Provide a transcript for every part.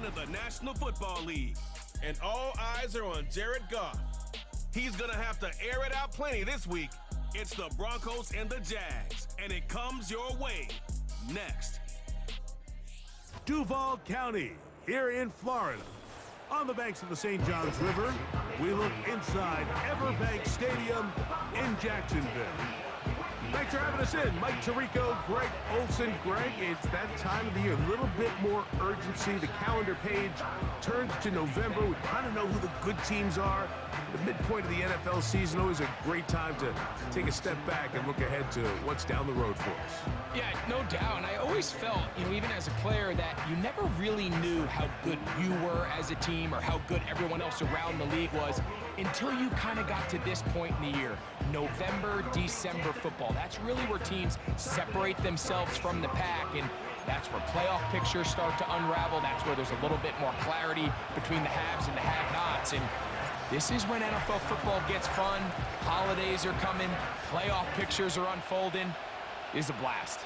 of the National Football League. And all eyes are on Jared Goff. He's going to have to air it out plenty this week. It's the Broncos and the Jags, and it comes your way next. Duval County, here in Florida. On the banks of the St. Johns River, we look inside Everbank Stadium in Jacksonville. Thanks for having us in. Mike Tirico, Greg Olson. Greg, it's that time of the year. A little bit more urgency. The calendar page turns to November. We kind of know who the good teams are. The midpoint of the NFL season, always a great time to take a step back and look ahead to what's down the road for us. Yeah, no doubt. And I always felt, even as a player, that you never really knew how good you were as a team or how good everyone else around the league was until you kind of got to this point in the year. November, December football. That's really where teams separate themselves from the pack, and that's where playoff pictures start to unravel. That's where there's a little bit more clarity between the haves and the have-nots. And this is when NFL football gets fun. Holidays are coming. Playoff pictures are unfolding. It's a blast.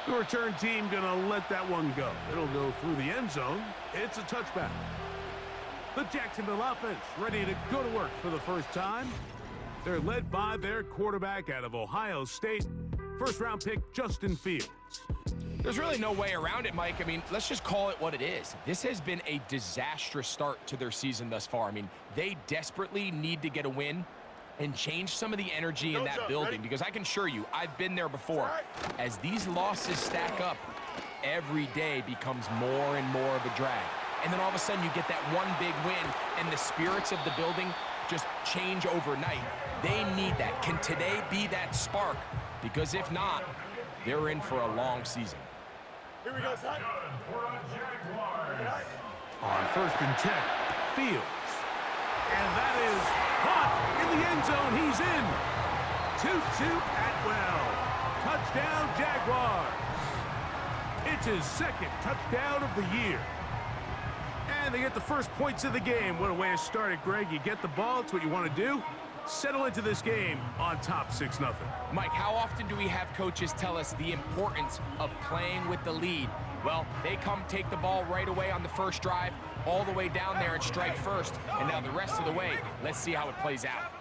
The return team gonna let that one go. It'll go through the end zone. It's a touchback. The Jacksonville offense ready to go to work for the first time. They're led by their quarterback out of Ohio State, first-round pick Justin Fields. There's really no way around it, Mike. Let's just call it what it is. This has been a disastrous start to their season thus far. They desperately need to get a win and change some of the energy in that building, because I can assure you, I've been there before. As these losses stack up, every day becomes more and more of a drag. And then all of a sudden you get that one big win, and the spirits of the building just change overnight. They need that. Can today be that spark? Because if not, they're in for a long season. Here we go, son. On 1st and 10, Fields. And that is caught in the end zone. He's in. 2-2 Atwell. Touchdown, Jaguars. It's his second touchdown of the year. And they get the first points of the game. What a way to start it, Greg. You get the ball. It's what you want to do. Settle into this game on top 6-0. Mike, how often do we have coaches tell us the importance of playing with the lead? Well, they come take the ball right away on the first drive, all the way down there and strike first. And now the rest of the way, let's see how it plays out.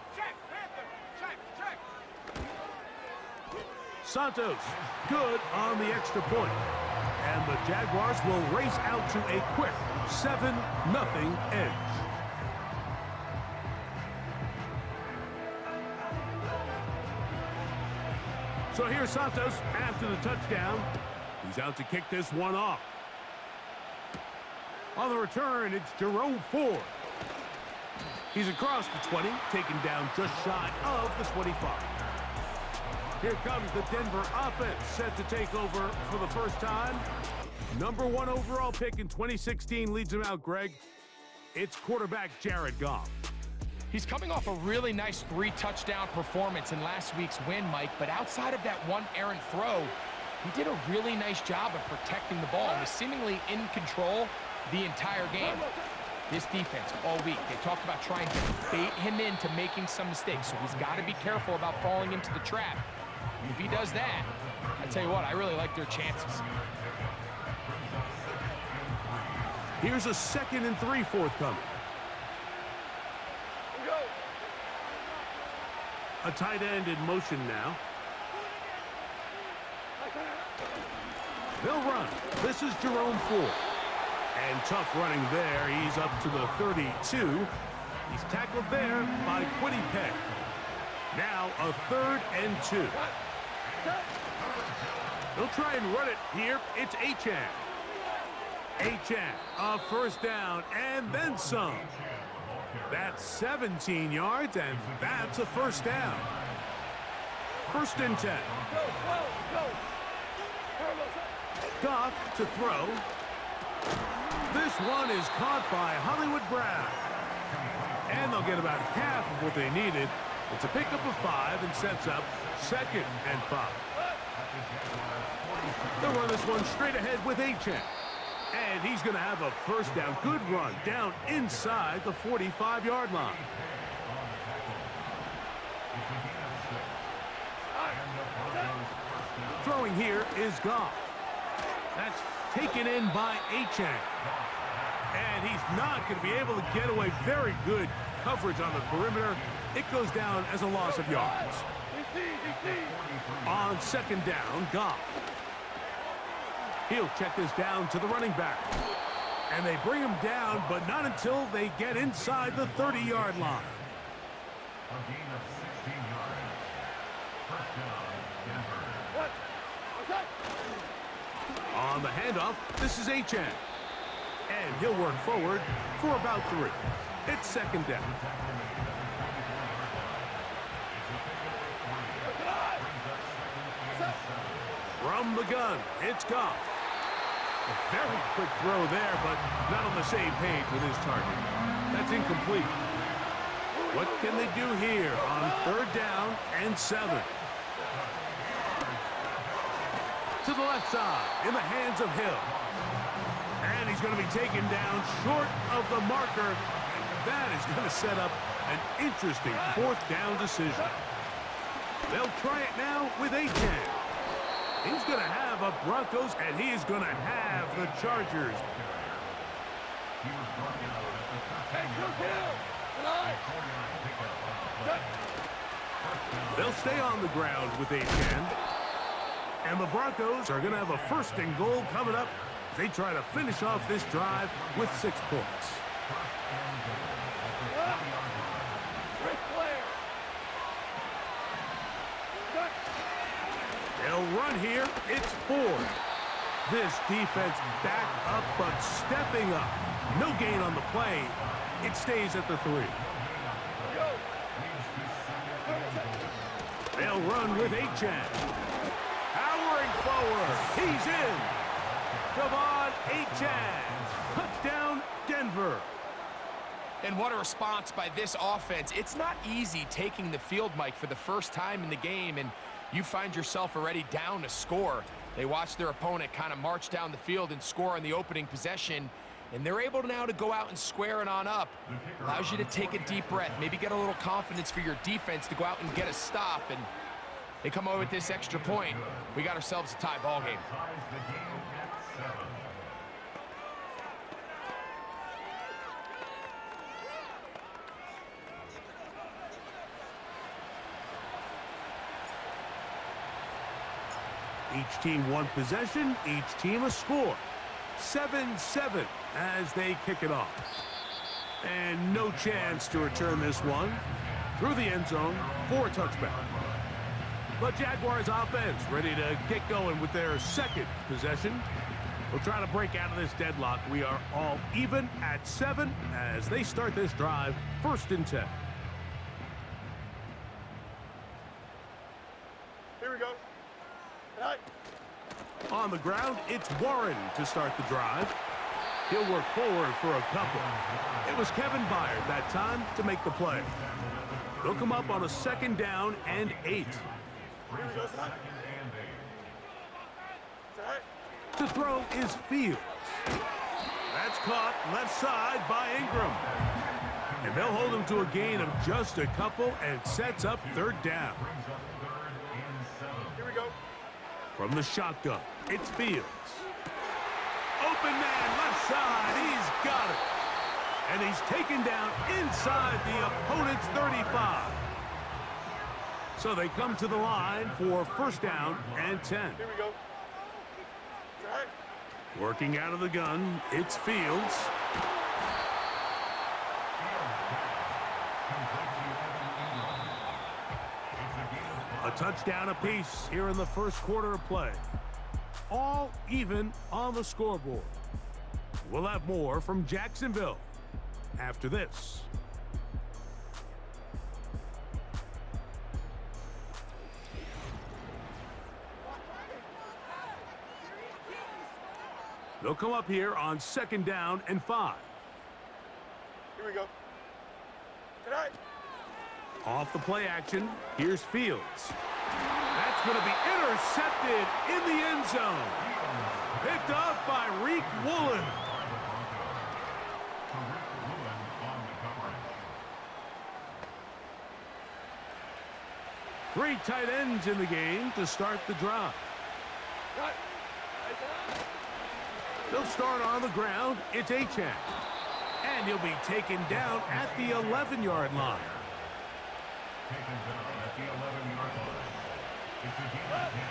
Santos, good on the extra point. And the Jaguars will race out to a quick 7-0 edge. So here's Santos after the touchdown. He's out to kick this one off. On the return, it's Jerome Ford. He's across the 20, taken down just shy of the 25. Here comes the Denver offense, set to take over for the first time. Number 1 overall pick in 2016 leads him out, Greg. It's quarterback Jared Goff. He's coming off a really nice 3-touchdown performance in last week's win, Mike, but outside of that one errant throw, he did a really nice job of protecting the ball and was seemingly in control the entire game. This defense all week, they talked about trying to bait him into making some mistakes, so he's got to be careful about falling into the trap. And if he does that, I tell you what, I really like their chances. Here's a 2nd and 3 forthcoming. A tight end in motion now. They'll run. This is Jerome Ford. And tough running there. He's up to the 32. He's tackled there by Quiddy Peck. Now a 3rd and 2. They'll try and run it here. It's Achane. Achane, a first down, and then some. That's 17 yards, and that's a first down. 1st and 10. Goff to throw. This one is caught by Hollywood Brown. And they'll get about half of what they needed. It's a pickup of 5 and sets up 2nd and 5. They'll run this one straight ahead with Achane. And he's going to have a first down. Good run down inside the 45-yard line. Throwing here is Goff. That's taken in by Achane. And he's not going to be able to get away. Very good coverage on the perimeter. It goes down as a loss of yards. On second down, Goff. He'll check this down to the running back. And they bring him down, but not until they get inside the 30-yard line. A gain of 16 yards. First down, Denver. On the handoff, this is Achane. And he'll work forward for about 3. It's second down. From the gun, it's Goff. A very quick throw there, but not on the same page with his target. That's incomplete. What can they do here on third down and 7? To the left side, in the hands of Hill. And he's going to be taken down short of the marker. And that is going to set up an interesting fourth down decision. They'll try it now with Achane. He's going to have a Broncos, and he is going to have the Chargers. They'll stay on the ground with Achane. And the Broncos are going to have a first and goal coming up. They try to finish off this drive with 6 points. They'll run here. It's Ford. This defense back up, but stepping up. No gain on the play. It stays at the 3. They'll run with Achane. Powering forward. He's in. Devon Achane. Touchdown, Denver. And what a response by this offense. It's not easy taking the field, Mike, for the first time in the game, and you find yourself already down to score. They watch their opponent kind of march down the field and score on the opening possession, and they're able now to go out and square it on up. Allows you to take a deep breath, maybe get a little confidence for your defense to go out and get a stop, and they come away with this extra point. We got ourselves a tie ball game. Each team 1 possession, each team a score. 7-7 as they kick it off. And no chance to return this one. Through the end zone for a touchback. The Jaguars offense ready to get going with their second possession. We'll try to break out of this deadlock. We are all even at 7 as they start this drive, 1st and 10. Here we go. On the ground, it's Warren to start the drive. He'll work forward for a couple. It was Kevin Byard that time to make the play. They'll come up on a 2nd down and 8. To throw is Fields. That's caught left side by Ingram. And they'll hold him to a gain of just a couple and sets up 3rd down. Here we go. From the shotgun, it's Fields. Open man, left side, he's got it. And he's taken down inside the opponent's 35. So they come to the line for 1st down and 10. Here we go. Working out of the gun, it's Fields. A touchdown apiece here in the 1st quarter of play. All even on the scoreboard. We'll have more from Jacksonville after this. They'll come up here on 2nd down and 5. Here we go. Tonight. Off the play action, here's Fields. That's going to be intercepted in the end zone. Picked off by Reek Woolen. Three tight ends in the game to start the drive. They'll start on the ground. It's Achan. And he'll be taken down at the 11-yard line. Taken down at the 11-yard line. It's a gain of 10.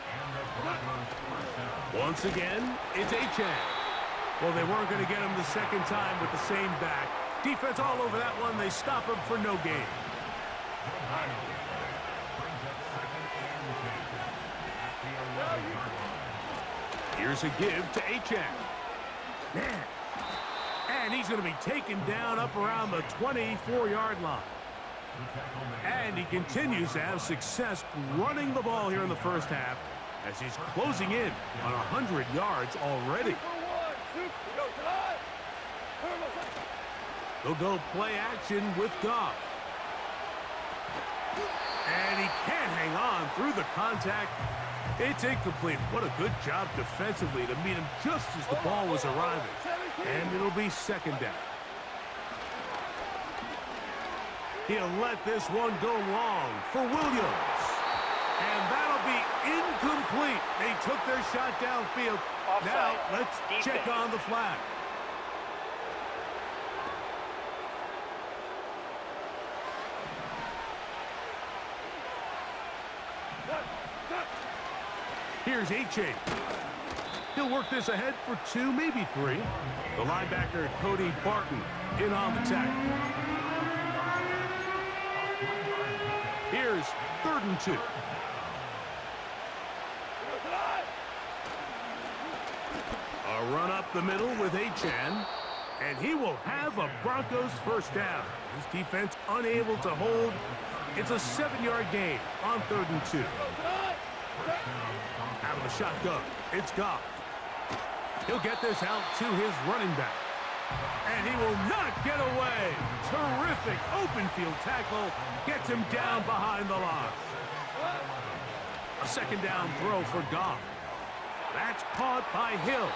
And the Broncos first down. Once again, it's Achan. Well, they weren't going to get him the second time with the same back. Defense all over that one. They stop him for no gain. Brings up second and 10 at the 11-yard line. Here's a give to Achan. Man. And he's going to be taken down up around the 24-yard line. And he continues to have success running the ball here in the first half as he's closing in on 100 yards already. They'll go play action with Goff. And he can't hang on through the contact. It's incomplete. What a good job defensively to meet him just as the ball was arriving. And it'll be second down. He'll let this one go long for Williams. And that'll be incomplete. They took their shot downfield. Now let's check on the flag. Here's Achan. He'll work this ahead for 2, maybe 3. The linebacker, Cody Barton, in on the tackle. Here's 3rd and 2. A run up the middle with Achan, and he will have a Broncos first down. His defense unable to hold. It's a 7-yard gain on 3rd and 2. Out of the shotgun, it's Goff. He'll get this out to his running back. And he will not get away. Terrific open field tackle. Gets him down behind the line. A second down throw for Goff. That's caught by Hill.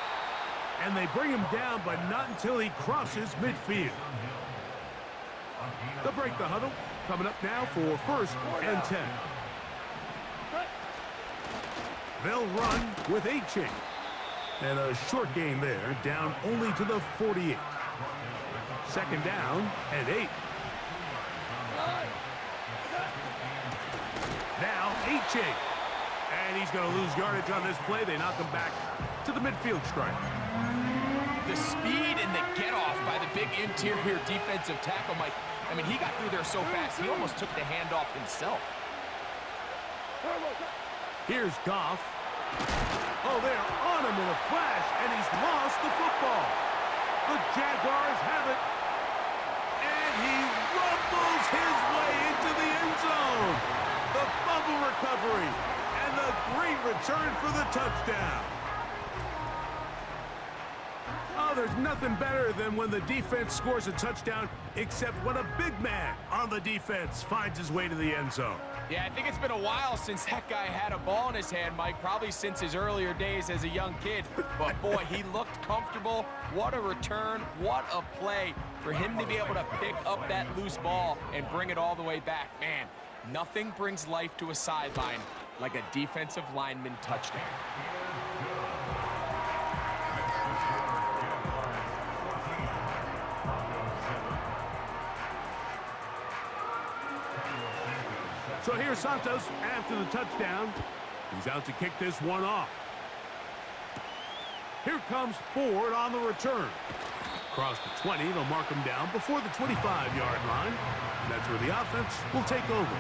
And they bring him down, but not until he crosses midfield. They'll break the huddle. Coming up now for 1st and 10. They'll run with Achan. And a short gain there, down only to the 48. Second down and 8. Now Achan. And he's going to lose yardage on this play. They knock him back to the midfield stripe. The speed and the get-off by the big interior defensive tackle, Mike. I mean, he got through there so fast, he almost took the handoff himself. Here's Goff. Oh, they're on him in a flash, and he's lost the football. The Jaguars have it. And he rumbles his way into the end zone. The fumble recovery, and the great return for the touchdown. Oh, there's nothing better than when the defense scores a touchdown, except when a big man on the defense finds his way to the end zone. Yeah, I think it's been a while since that guy had a ball in his hand, Mike, probably since his earlier days as a young kid. But, boy, he looked comfortable. What a return. What a play for him to be able to pick up that loose ball and bring it all the way back. Man, nothing brings life to a sideline like a defensive lineman touchdown. So here's Santos after the touchdown. He's out to kick this one off. Here comes Ford on the return. Across the 20, they'll mark him down before the 25-yard line. And that's where the offense will take over.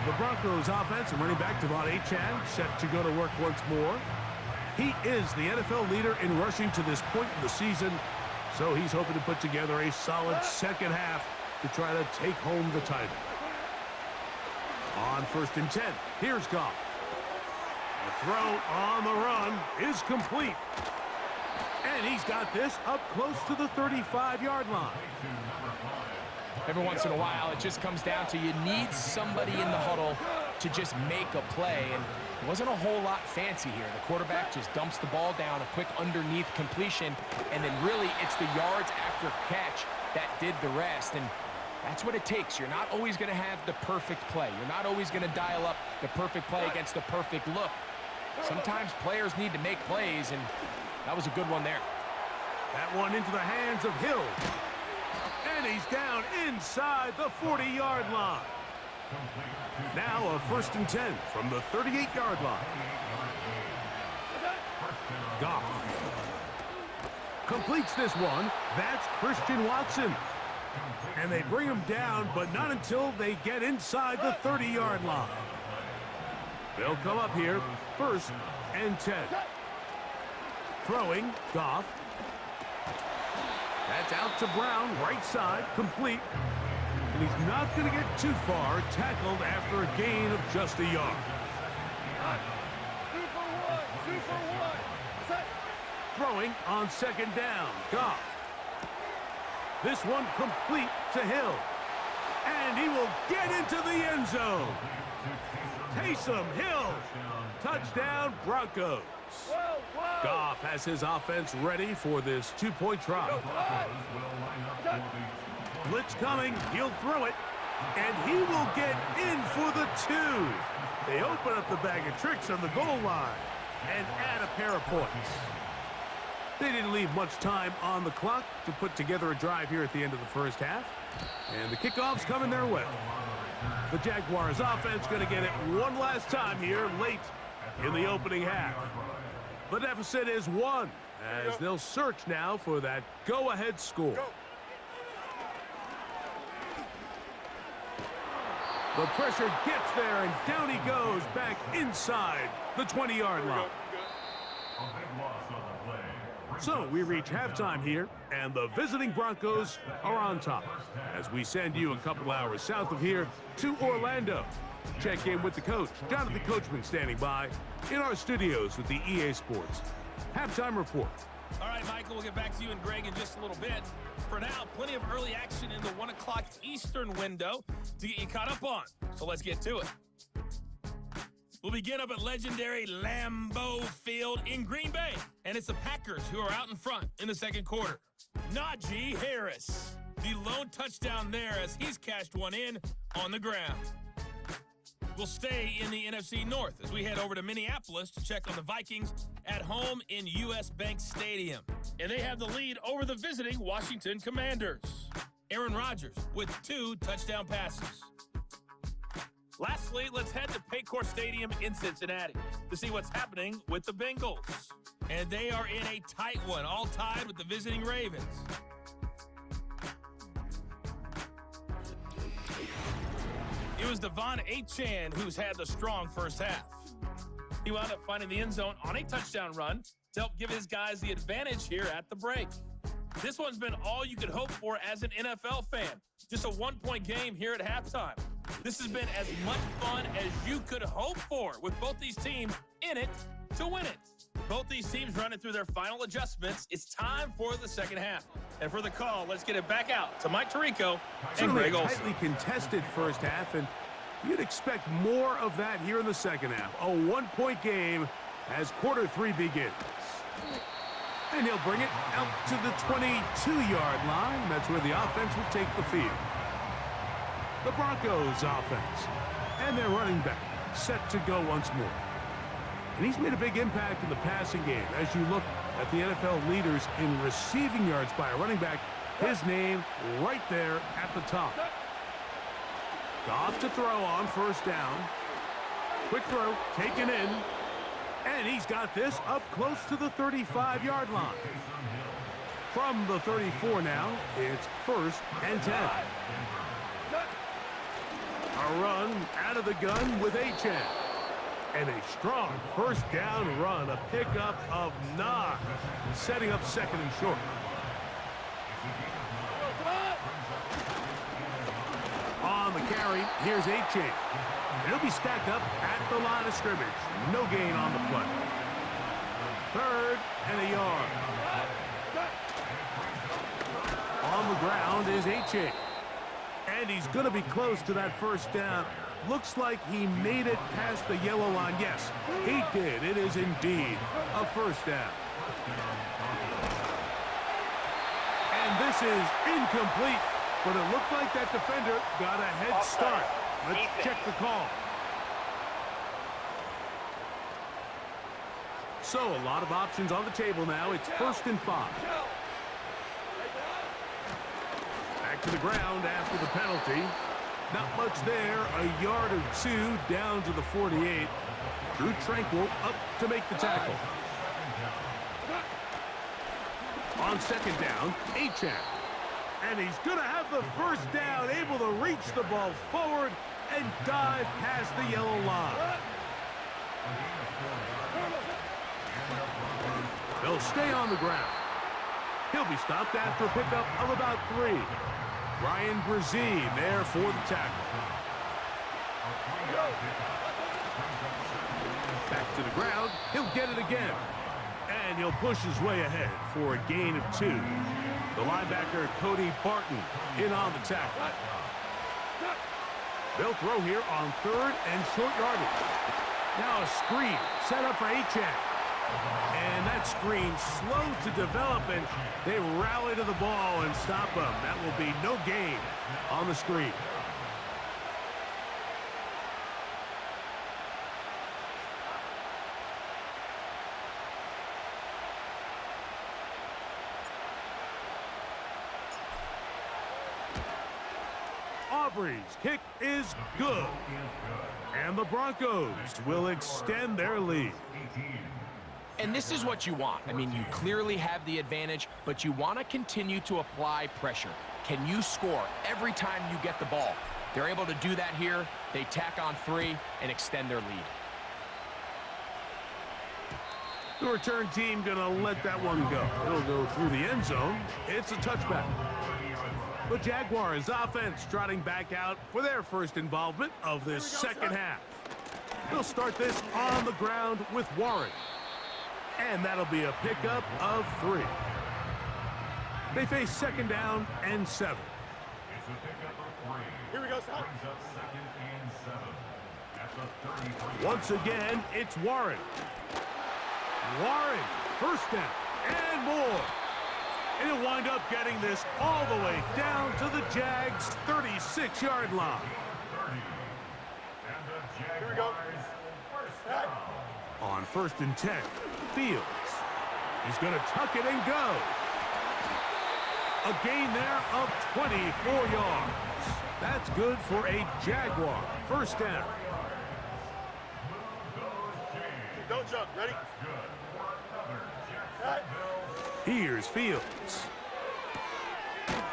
The Broncos offense and running back Devon Achan set to go to work once more. He is the NFL leader in rushing to this point in the season, so he's hoping to put together a solid second half to try to take home the title. On 1st and 10, here's Goff. The throw on the run is complete. And he's got this up close to the 35-yard line. Every once in a while, it just comes down to you need somebody in the huddle to just make a play. And it wasn't a whole lot fancy here. The quarterback just dumps the ball down, a quick underneath completion, and then really it's the yards after catch that did the rest. And that's what it takes. You're not always going to have the perfect play. You're not always going to dial up the perfect play against the perfect look. Sometimes players need to make plays, and That was a good one there. That one into the hands of Hill. And he's down inside the 40-yard line. Now a 1st and 10 from the 38-yard line. Goff completes this one. That's Christian Watson. And they bring him down, but not until they get inside the 30-yard line. They'll come up here, 1st and 10. Throwing, Goff. That's out to Brown, right side, complete. And he's not going to get too far, tackled after a gain of just a yard. Throwing on 2nd down, Goff. This one complete to Hill. And he will get into the end zone. Taysom Hill. Touchdown, Broncos. Goff has his offense ready for this 2-point try. Blitz coming. He'll throw it. And he will get in for the 2. They open up the bag of tricks on the goal line and add a pair of points. They didn't leave much time on the clock to put together a drive here at the end of the first half. And the kickoff's coming their way. The Jaguars offense going to get it one last time here late in the opening half. The deficit is 1 as they'll search now for that go-ahead score. The pressure gets there, and down he goes back inside the 20-yard line. So we reach halftime here, and the visiting Broncos are on top as we send you a couple hours south of here to Orlando. Check in with the coach, Jonathan Coachman, standing by in our studios with the EA Sports Halftime Report. All right, Michael, we'll get back to you and Greg in just a little bit. For now, plenty of early action in the 1 o'clock Eastern window to get you caught up on. So let's get to it. We'll begin up at legendary Lambeau Field in Green Bay. And it's the Packers who are out in front in the 2nd quarter. Najee Harris, the lone touchdown there as he's cashed one in on the ground. We'll stay in the NFC North as we head over to Minneapolis to check on the Vikings at home in US Bank Stadium. And they have the lead over the visiting Washington Commanders. Aaron Rodgers with 2 touchdown passes. Lastly, let's head to Paycor Stadium in Cincinnati to see what's happening with the Bengals. And they are in a tight one, all tied with the visiting Ravens. It was Devon Achane who's had the strong first half. He wound up finding the end zone on a touchdown run to help give his guys the advantage here at the break. This one's been all you could hope for as an NFL fan. Just a 1-point game here at halftime. This has been as much fun as you could hope for with both these teams in it to win it. Both these teams running through their final adjustments. It's time for the second half. And for the call, let's get it back out to Mike Tirico and Greg Olsen. Tightly contested first half, and you'd expect more of that here in the second half. A 1-point game as quarter 3 begins. And he'll bring it out to the 22-yard line. That's where the offense will take the field. The Broncos offense and their running back set to go once more. And he's made a big impact in the passing game. As you look at the NFL leaders in receiving yards by a running back, his name right there at the top. Goff to throw on first down. Quick throw, taken in. And he's got this up close to the 35-yard line. From the 34 now, it's 1st and 10. A run out of the gun with Achane. And a strong first down run, a pickup of 9, setting up 2nd and short. On the carry, here's Achane. He'll be stacked up at the line of scrimmage. No gain on the play. 3rd and a yard. On the ground is Achane. And he's going to be close to that first down. Looks like he made it past the yellow line. Yes, he did. It is indeed a first down. And this is incomplete. But it looked like that defender got a head start. Let's check the call. So a lot of options on the table now. It's 1st and 5. Back to the ground after the penalty. Not much there. A yard or two down to the 48. Drew Tranquil up to make the tackle. On 2nd down, Achane. And he's going to have the 1st down, able to reach the ball forward and dive past the yellow line. He'll stay on the ground. He'll be stopped after a pickup of about 3. Ryan Brzee there for the tackle. Back to the ground. He'll get it again. And he'll push his way ahead for a gain of 2. The linebacker, Cody Barton, in on the tackle. They'll throw here on 3rd and short yardage. Now a screen set up for Achane. And that screen slow to develop, and they rally to the ball and stop him. That will be no gain on the screen. Aubrey's kick is good. And the Broncos will extend their lead. And this is what you want. I mean, you clearly have the advantage, but you want to continue to apply pressure. Can you score every time you get the ball? They're able to do that here. They tack on 3 and extend their lead. The return team going to let that one go. It'll go through the end zone. It's a touchback. The Jaguars offense trotting back out for their first involvement of this second half. They'll start this on the ground with Warren. And that'll be a pickup of 3. They face 2nd down and 7. It's a pickup of 3. Here we go, Scott. Brings up 2nd and 7. That's a 33. Once again, it's Warren. Warren, 1st down and more. And he'll wind up getting this all the way down to the Jags' 36-yard line. 30. And the Jaguars Here we go. first down. On 1st and 10, Fields. He's going to tuck it and go. A gain there of 24 yards. That's good for a Jaguar. 1st down. Don't jump. Ready? Here's Fields.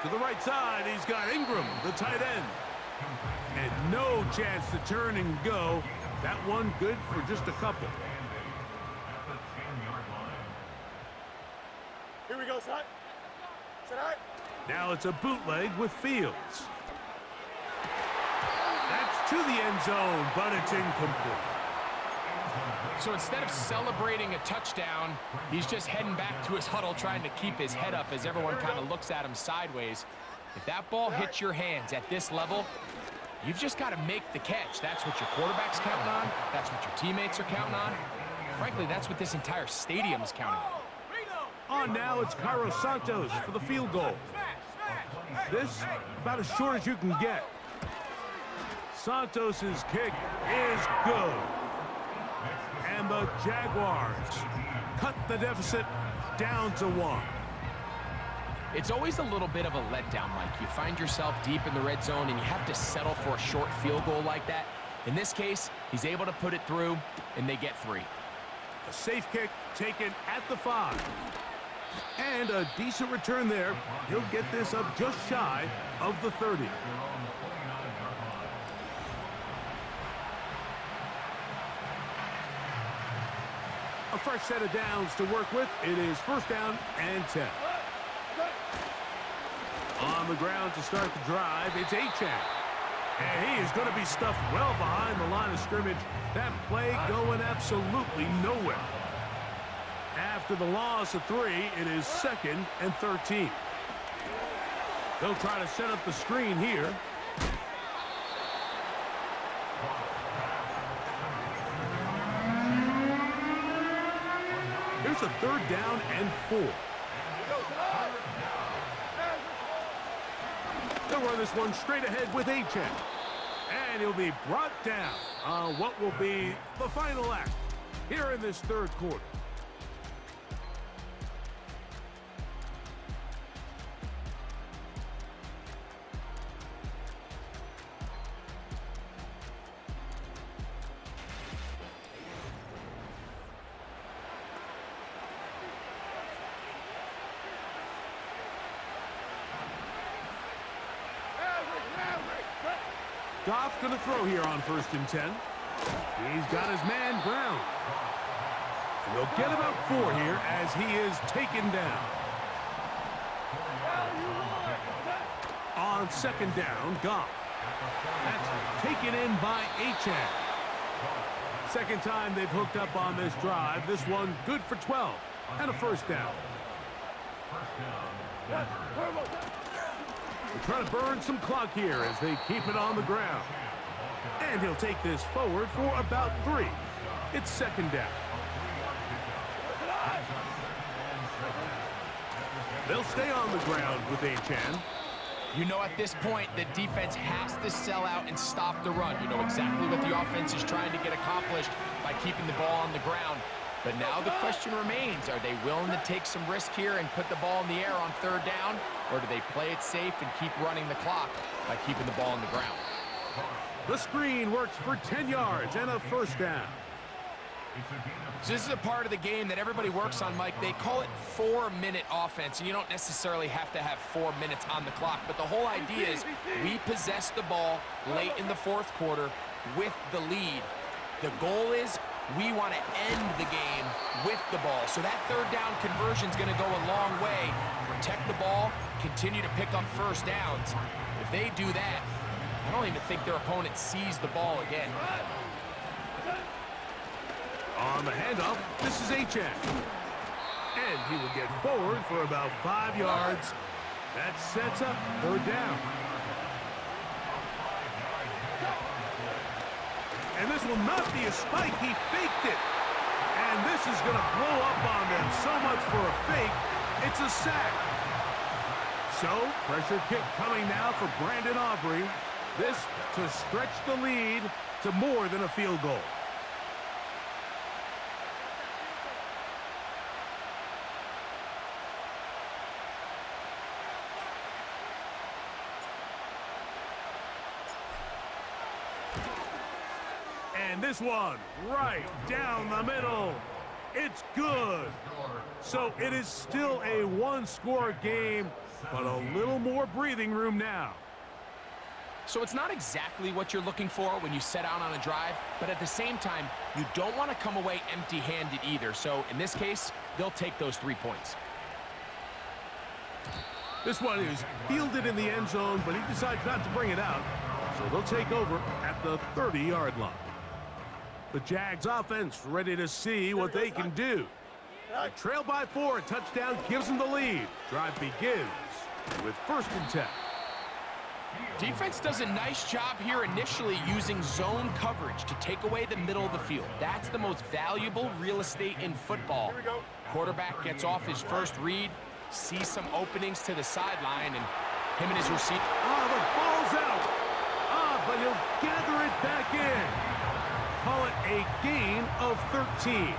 To the right side, he's got Ingram, the tight end. And no chance to turn and go. That one good for just a couple. Here we go, Scott. Sit high. Now it's a bootleg with Fields. That's to the end zone, but it's incomplete. So instead of celebrating a touchdown, he's just heading back to his huddle trying to keep his head up as everyone kind of looks at him sideways. If that ball hits your hands at this level, you've just got to make the catch. That's what your quarterback's counting on. That's what your teammates are counting on. Frankly, that's what this entire stadium is counting on. On now, it's Cairo Santos for the field goal. This, about as short as you can get. Santos's kick is good. And the Jaguars cut the deficit down to 1. It's always a little bit of a letdown, Mike. You find yourself deep in the red zone and you have to settle for a short field goal like that. In this case, he's able to put it through, and they get 3. A safe kick taken at the 5. And a decent return there. He'll get this up just shy of the 30. A fresh set of downs to work with. It is 1st down and 10. On the ground to start the drive, it's Achane. And he is going to be stuffed well behind the line of scrimmage. That play going absolutely nowhere. After the loss of 3, it is 2nd and 13. They'll try to set up the screen here. Here's a 3rd down and 4. They'll run this one straight ahead with Achane. And he'll be brought down on what will be the final act here in this 3rd quarter. Goff going to throw here on 1st and 10. He's got his man Brown. And they'll get about 4 here as he is taken down. On 2nd down, Goff. That's taken in by Achane. Second time they've hooked up on this drive. This one good for 12 and a 1st down. They're trying to burn some clock here as they keep it on the ground. And he'll take this forward for about 3. It's 2nd down. They'll stay on the ground with Achane. You know, at this point, the defense has to sell out and stop the run. You know exactly what the offense is trying to get accomplished by keeping the ball on the ground. But now the question remains, are they willing to take some risk here and put the ball in the air on 3rd down? Or do they play it safe and keep running the clock by keeping the ball on the ground? The screen works for 10 yards and a 1st down. So this is a part of the game that everybody works on, Mike. They call it 4-minute offense, and you don't necessarily have to have 4 minutes on the clock. But the whole idea is we possess the ball late in the 4th quarter with the lead. The goal is we want to end the game with the ball. So that 3rd down conversion is going to go a long way. Protect the ball, continue to pick up 1st downs. If they do that, I don't even think their opponent sees the ball again. On the handoff, this is Achane. And he will get forward for about 5 yards. That sets up 3rd down. And this will not be a spike. He faked it. And this is going to blow up on them so much for a fake. It's a sack. So, pressure kick coming now for Brandon Aubrey. This to stretch the lead to more than a field goal. And this one right down the middle. It's good. So it is still a 1-score game, but a little more breathing room now. So it's not exactly what you're looking for when you set out on a drive, but at the same time, you don't want to come away empty-handed either. So in this case, they'll take those 3 points. This one is fielded in the end zone, but he decides not to bring it out. So they'll take over at the 30-yard line. The Jags offense ready to see what they can do. A trail by 4, a touchdown gives them the lead. Drive begins with 1st and 10. Defense does a nice job here initially using zone coverage to take away the middle of the field. That's the most valuable real estate in football. Quarterback gets off his first read, sees some openings to the sideline, and him and his receiver. The ball's out. But he'll gather it back in. Call it a gain of 13.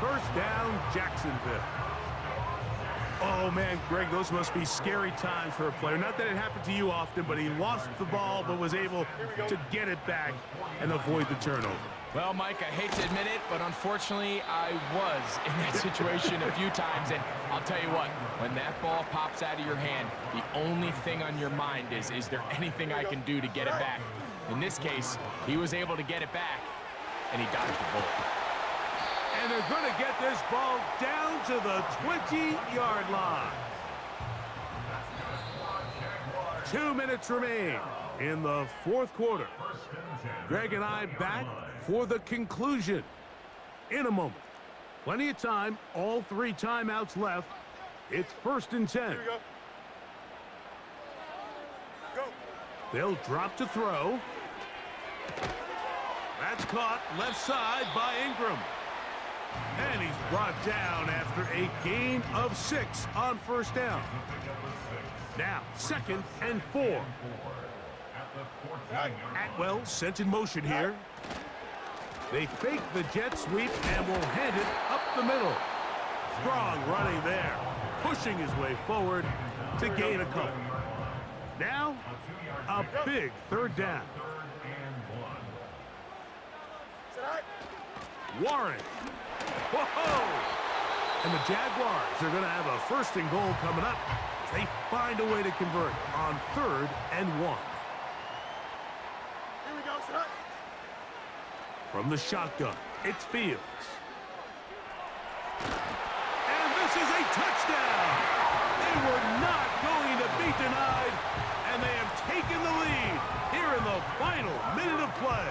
1st down, Jacksonville. Oh, man, Greg, those must be scary times for a player. Not that it happened to you often, but he lost the ball but was able to get it back and avoid the turnover. Well, Mike, I hate to admit it, but unfortunately, I was in that situation a few times. And I'll tell you what, when that ball pops out of your hand, the only thing on your mind is there anything I can do to get it back? In this case, he was able to get it back, and he dodged the bullet. And they're going to get this ball down to the 20-yard line. 2 minutes remain in the 4th quarter. Greg and I back for the conclusion in a moment. Plenty of time, all 3 timeouts left. It's 1st and 10. They'll drop to throw. That's caught left side by Ingram. And he's brought down after a gain of 6 on 1st down. Now, 2nd and 4. Atwell sent in motion here. They fake the jet sweep and will hand it up the middle. Strong running there, pushing his way forward to gain a couple. Now, a big 3rd down. Warren. Whoa! And the Jaguars are going to have a 1st and goal coming up as they find a way to convert on 3rd and 1. From the shotgun, it's Fields. And this is a touchdown! They were not going to be denied, and they have taken the lead here in the final minute of play.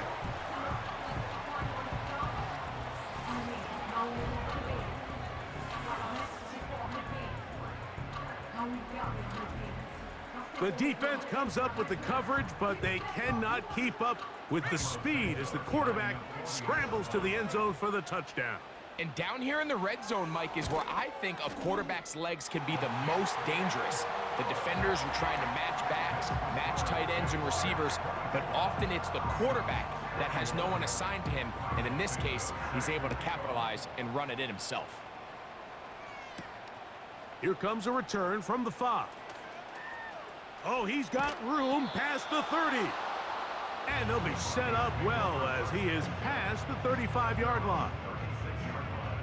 The defense comes up with the coverage, but they cannot keep up with the speed as the quarterback scrambles to the end zone for the touchdown. And down here in the red zone, Mike, is where I think a quarterback's legs can be the most dangerous. The defenders are trying to match backs, match tight ends and receivers, but often it's the quarterback that has no one assigned to him, and in this case, he's able to capitalize and run it in himself. Here comes a return from the 5. Oh, he's got room past the 30. And he'll be set up well as he is past the 35-yard line.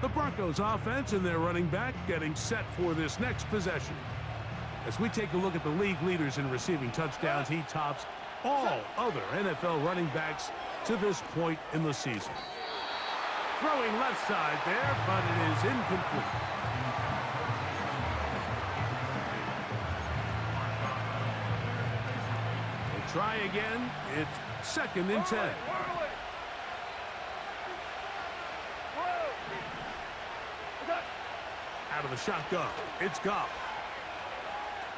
The Broncos offense and their running back getting set for this next possession. As we take a look at the league leaders in receiving touchdowns, he tops all other NFL running backs to this point in the season. Throwing left side there, but it is incomplete. They'll try again. It's 2nd and 10. Out of the shotgun, it's Goff.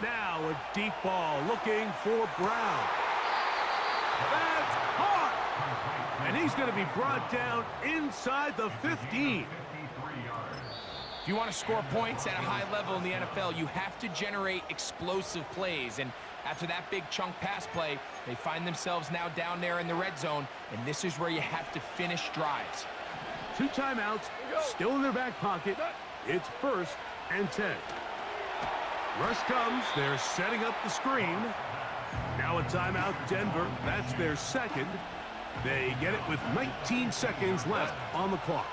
Now a deep ball looking for Brown. That's caught! And he's going to be brought down inside the 15. If you want to score points at a high level in the NFL, you have to generate explosive plays. And after that big chunk pass play, they find themselves now down there in the red zone, and this is where you have to finish drives. 2 timeouts, still in their back pocket. It's 1st and 10. Rush comes. They're setting up the screen. Now a timeout, Denver. That's their 2nd. They get it with 19 seconds left on the clock.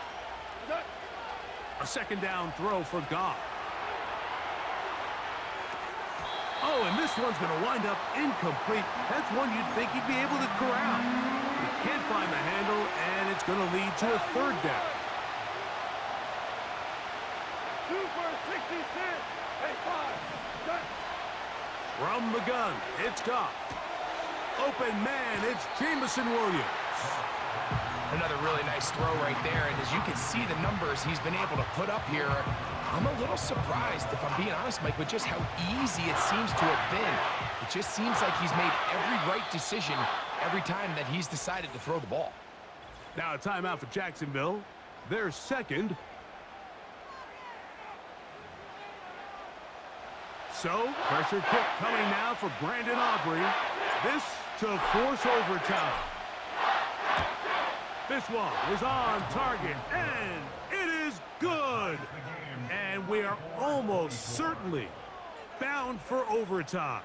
A 2nd down throw for Goff. Oh, and this one's going to wind up incomplete. That's one you'd think he'd be able to corral. He can't find the handle, and it's going to lead to a 3rd down. From the gun, it's Goff. Open man, it's Jamison Williams. Another really nice throw right there, and as you can see the numbers he's been able to put up here, I'm a little surprised, if I'm being honest, Mike, with just how easy it seems to have been. It just seems like he's made every right decision every time that he's decided to throw the ball. Now a timeout for Jacksonville. Their 2nd. So, pressure kick coming now for Brandon Aubrey. This to force overtime. This one is on target, and it is good. And we are almost certainly bound for overtime.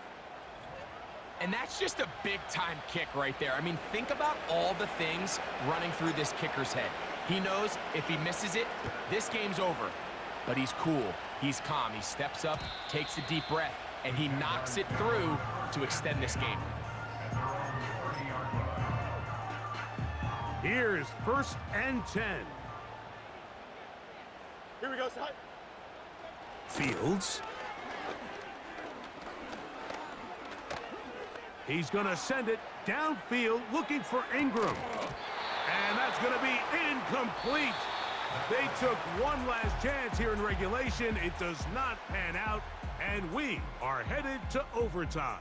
And that's just a big-time kick right there. I mean, think about all the things running through this kicker's head. He knows if he misses it, this game's over. But he's cool. He's calm. He steps up, takes a deep breath, and he knocks it through to extend this game. Here's 1st and 10. Here we go, son. Fields. He's going to send it downfield looking for Ingram. And that's going to be incomplete. They took one last chance here in regulation. It does not pan out, and we are headed to overtime.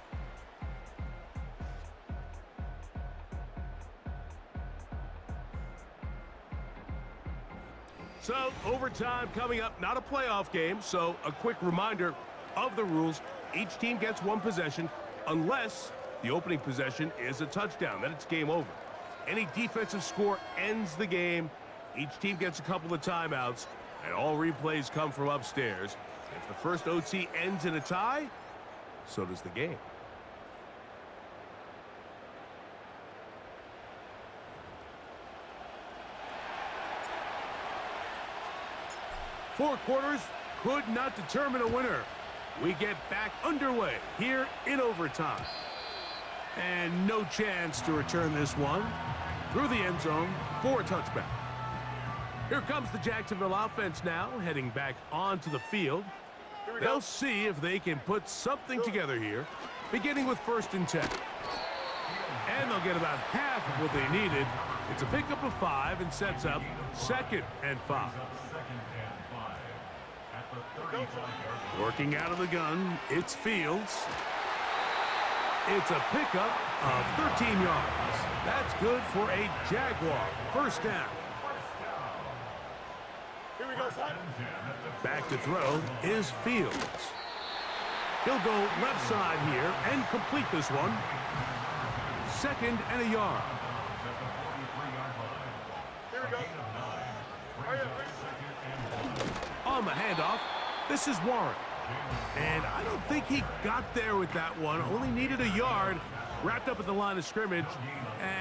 So, overtime coming up, not a playoff game, so a quick reminder of the rules. Each team gets 1 possession unless the opening possession is a touchdown. Then it's game over. Any defensive score ends the game. Each team gets a couple of timeouts, and all replays come from upstairs. If the first OT ends in a tie, so does the game. Four quarters could not determine a winner. We get back underway here in overtime. And no chance to return this one. Through the end zone, for a touchback. Here comes the Jacksonville offense now, heading back onto the field. They'll see if they can put something together here, beginning with 1st and 10. And they'll get about half of what they needed. It's a pickup of 5 and sets up 2nd and 5. Working out of the gun, it's Fields. It's a pickup of 13 yards. That's good for a Jaguar 1st down. Here we go, son. Back to throw is Fields. He'll go left side here and complete this one. 2nd and a yard. Here we go. On the handoff, this is Warren. And I don't think he got there with that one. Only needed a yard. Wrapped up at the line of scrimmage.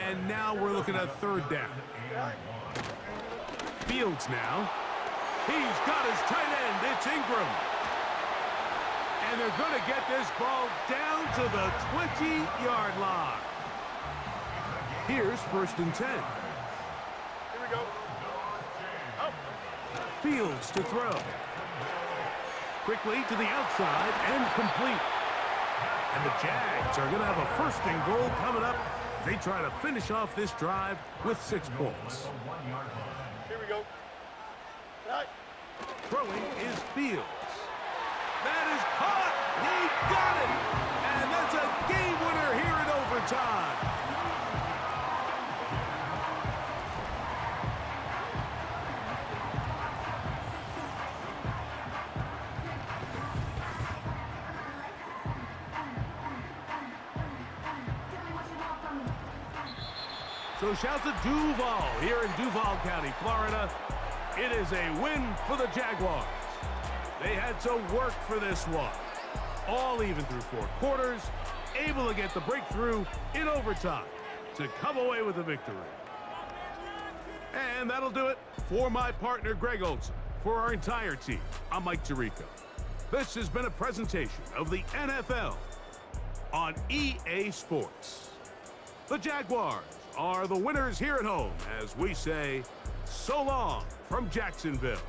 And now we're looking at 3rd down. Fields now. He's got his tight end. It's Ingram. And they're going to get this ball down to the 20-yard line. Here's 1st and 10. Here we go. Out. Fields to throw. Quickly to the outside and complete. And the Jags are going to have a 1st and goal coming up. They try to finish off this drive with 6 points. Here we go. Right. Throwing is Fields. That is caught. He got it. And that's a game winner here in overtime. So shouts to Duval here in Duval County, Florida. It is a win for the Jaguars. They had to work for this one. All even through 4 quarters, able to get the breakthrough in overtime to come away with a victory. And that'll do it for my partner, Greg Olson. For our entire team, I'm Mike Tirico. This has been a presentation of the NFL on EA Sports. The Jaguars are the winners here at home as we say so long from Jacksonville.